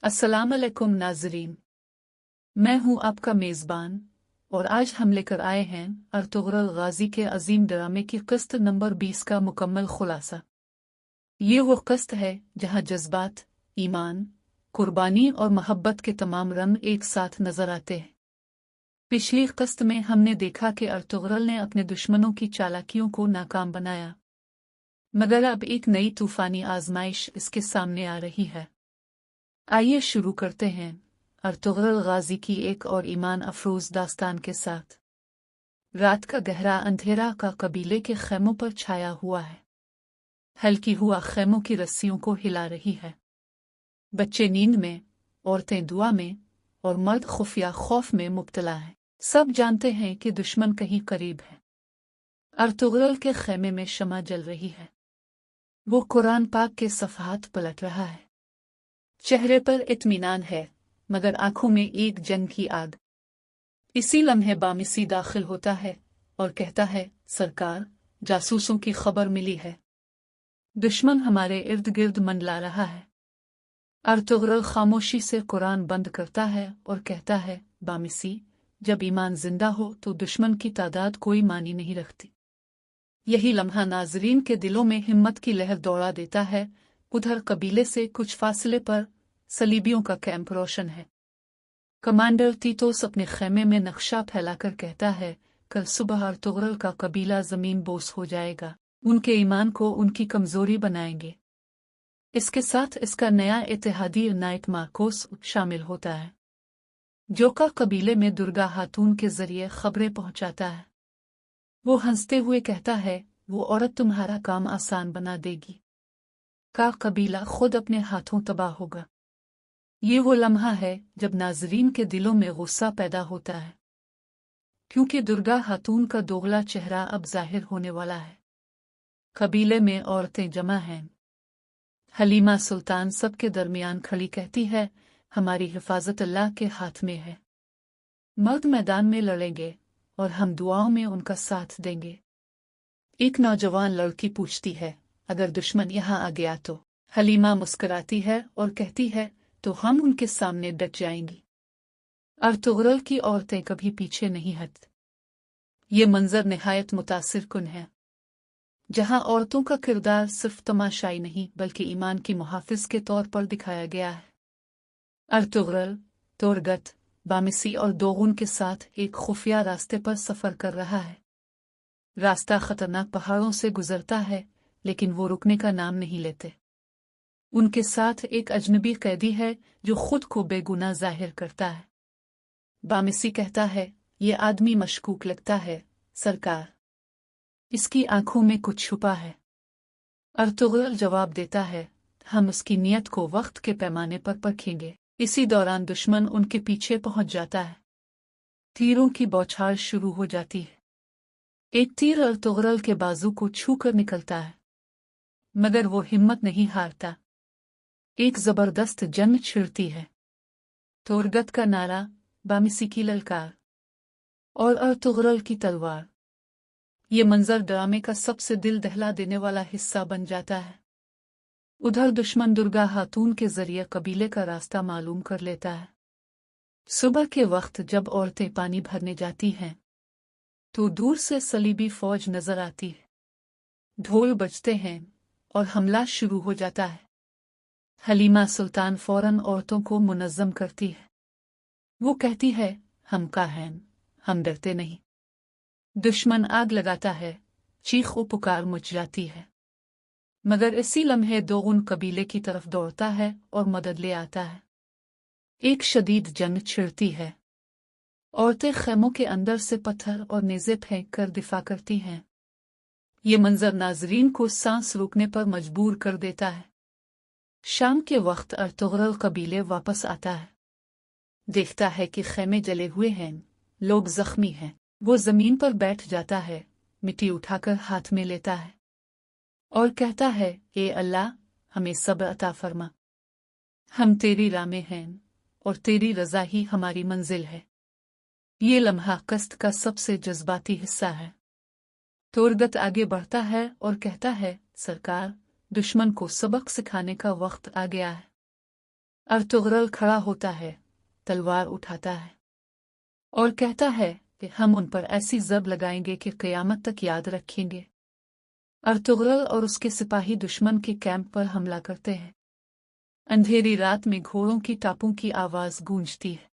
अस्सलाम अलैकुम नाज़रीन, मैं हूं आपका मेज़बान और आज हम लेकर आए हैं अर्तुग़रुल गाज़ी के अजीम ड्रामे की किस्त नंबर 20 का मुकम्मल खुलासा। ये वो किस्त है जहां जज्बात, ईमान, कुर्बानी और मोहब्बत के तमाम रंग एक साथ नजर आते हैं। पिछली किस्त में हमने देखा कि अर्तुग़रुल ने अपने दुश्मनों की चालाकियों को नाकाम बनाया, मगर अब एक नई तूफानी आजमाइश इसके सामने आ रही है। आइए शुरू करते हैं अर्तुग़रुल गाज़ी की एक और ईमान अफरोज़ दास्तान के साथ। रात का गहरा अंधेरा का कबीले के खेमों पर छाया हुआ है। हल्की हुआ खेमों की रस्सियों को हिला रही है। बच्चे नींद में, औरतें दुआ में और मर्द खुफिया खौफ में मुब्तला हैं। सब जानते हैं कि दुश्मन कहीं करीब है। अर्तुग़रुल के खेमे में शमा जल रही है। वो कुरान पाक के सफ़हात पलट रहा है। चेहरे पर इत्मीनान है, मगर आंखों में एक जंग की आग। इसी लम्हे बामिसी दाखिल होता है और कहता है, सरकार, जासूसों की खबर मिली है। दुश्मन हमारे इर्द गिर्द मंडला रहा है। अर्तुग़रुल खामोशी से कुरान बंद करता है और कहता है, बामिसी, जब ईमान जिंदा हो तो दुश्मन की तादाद कोई मानी नहीं रखती। यही लम्हा नाज़रीन के दिलों में हिम्मत की लहर दौड़ा देता है। उधर कबीले से कुछ फासले पर सलीबियों का कैंप रोशन है। कमांडर तीतोस अपने खेमे में नक्शा फैलाकर कहता है, कल सुबह अर्तुग़रुल का कबीला जमीन बोस हो जाएगा। उनके ईमान को उनकी कमजोरी बनाएंगे। इसके साथ इसका नया इत्तेहादी नाइट मार्कोस शामिल होता है, जो का कबीले में दुर्गा हातून के जरिए खबरें पहुंचाता है। वो हंसते हुए कहता है, वो औरत तुम्हारा काम आसान बना देगी। का कबीला खुद अपने हाथों तबाह होगा। ये वो लम्हा है जब नाज़रीन के दिलों में गुस्सा पैदा होता है, क्योंकि दुर्गा हातून का दोगला चेहरा अब जाहिर होने वाला है। कबीले में औरतें जमा हैं। हलीमा सुल्तान सबके दरमियान खड़ी कहती है, हमारी हिफाजत अल्लाह के हाथ में है। मर्द मैदान में लड़ेंगे और हम दुआओं में उनका साथ देंगे। एक नौजवान लड़की पूछती है, अगर दुश्मन यहाँ आ गया तो? हलीमा मुस्कुराती है और कहती है, तो हम उनके सामने डट जाएंगी। अर्तुग़रुल की औरतें कभी पीछे नहीं हटती। ये मंजर निहायत मुतासिर कुन है, जहां औरतों का किरदार सिर्फ तमाशाई नहीं बल्कि ईमान की मुहाफिज के तौर पर दिखाया गया है। अर्तुग़रुल, तोरगत, बामिसी और दोगुन के साथ एक खुफिया रास्ते पर सफर कर रहा है। रास्ता खतरनाक पहाड़ों से गुजरता है, लेकिन वो रुकने का नाम नहीं लेते। उनके साथ एक अजनबी कैदी है जो खुद को बेगुनाह जाहिर करता है। बामिसी कहता है, ये आदमी मशकूक लगता है, सरकार। इसकी आंखों में कुछ छुपा है। अर्तुग़रुल जवाब देता है, हम उसकी नीयत को वक्त के पैमाने पर परखेंगे। इसी दौरान दुश्मन उनके पीछे पहुंच जाता है। तीरों की बौछार शुरू हो जाती है। एक तीर अर्तुग़रुल के बाजू को छूकर निकलता है, मगर वो हिम्मत नहीं हारता। एक जबरदस्त जंग छिड़ती है। तोरगत का नारा, बामिसी की ललकार और अर्तुग़रुल की तलवार। ये मंजर ड्रामे का सबसे दिल दहला देने वाला हिस्सा बन जाता है। उधर दुश्मन दुर्गा हातून के जरिए कबीले का रास्ता मालूम कर लेता है। सुबह के वक्त जब औरतें पानी भरने जाती हैं, तो दूर से सलीबी फौज नजर आती है। ढोल बजते हैं और हमला शुरू हो जाता है। हलीमा सुल्तान फौरन औरतों को मुनज़्ज़म करती है। वो कहती है, हम का हैं, हम डरते नहीं। दुश्मन आग लगाता है, चीख व पुकार मच जाती है। मगर इसी लम्हे दोगुन कबीले की तरफ दौड़ता है और मदद ले आता है। एक शदीद जंग छिड़ती है। औरतें खेमों के अंदर से पत्थर और नेज़े फेंक कर दिफा करती हैं। ये मंजर नाज़रीन को सांस रोकने पर मजबूर कर देता है। शाम के वक्त अर्तुग़रुल कबीले वापस आता है। देखता है कि खेमे जले हुए हैं, लोग जख्मी हैं। वो जमीन पर बैठ जाता है, मिट्टी उठाकर हाथ में लेता है और कहता है, ए अल्लाह, हमें सब्र अता फरमा। हम तेरी राह में हैं और तेरी रज़ा ही हमारी मंजिल है। ये लम्हा कस्त का सबसे जज्बाती हिस्सा है। तोरगत आगे बढ़ता है और कहता है, सरकार, दुश्मन को सबक सिखाने का वक्त आ गया है। अर्तुगरुल खड़ा होता है, तलवार उठाता है और कहता है कि हम उन पर ऐसी जब लगाएंगे कि क़यामत तक याद रखेंगे। अर्तुगरुल और उसके सिपाही दुश्मन के कैंप पर हमला करते हैं। अंधेरी रात में घोड़ों की टापों की आवाज गूंजती है,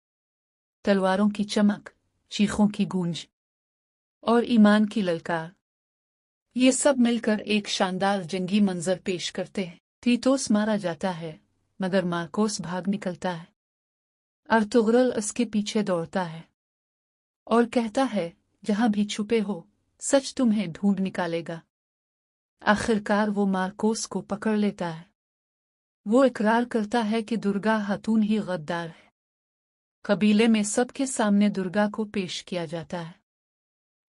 तलवारों की चमक, चीखों की गूंज और ईमान की ललकार, ये सब मिलकर एक शानदार जंगी मंजर पेश करते हैं। तीतोस मारा जाता है, मगर मार्कोस भाग निकलता है। अर्तुगरुल उसके पीछे दौड़ता है और कहता है, जहां भी छुपे हो, सच तुम्हें ढूंढ निकालेगा। आखिरकार वो मार्कोस को पकड़ लेता है। वो इकरार करता है कि दुर्गा खातून ही गद्दार है। कबीले में सबके सामने दुर्गा को पेश किया जाता है।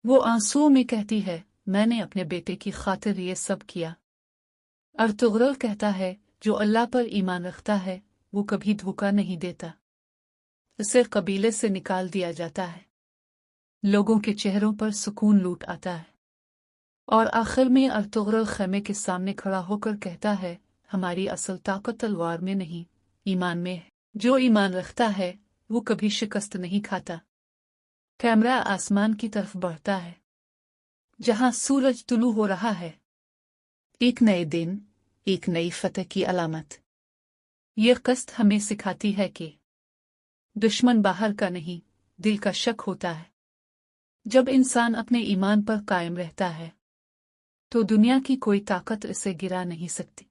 वो आंसुओं में कहती है, मैंने अपने बेटे की खातिर ये सब किया। अर्तुगरुल कहता है, जो अल्लाह पर ईमान रखता है वो कभी धोखा नहीं देता। उसे कबीले से निकाल दिया जाता है। लोगों के चेहरों पर सुकून लूट आता है और आखिर में अर्तुगरुल खैमे के सामने खड़ा होकर कहता है, हमारी असल ताकत तलवार में नहीं, ईमान में है। जो ईमान रखता है वो कभी शिकस्त नहीं खाता। कैमरा आसमान की तरफ बढ़ता है, जहां सूरज तुलू हो रहा है। एक नए दिन, एक नई फतह की अलामत। ये कस्त हमें सिखाती है कि दुश्मन बाहर का नहीं, दिल का शक होता है। जब इंसान अपने ईमान पर कायम रहता है तो दुनिया की कोई ताकत इसे गिरा नहीं सकती।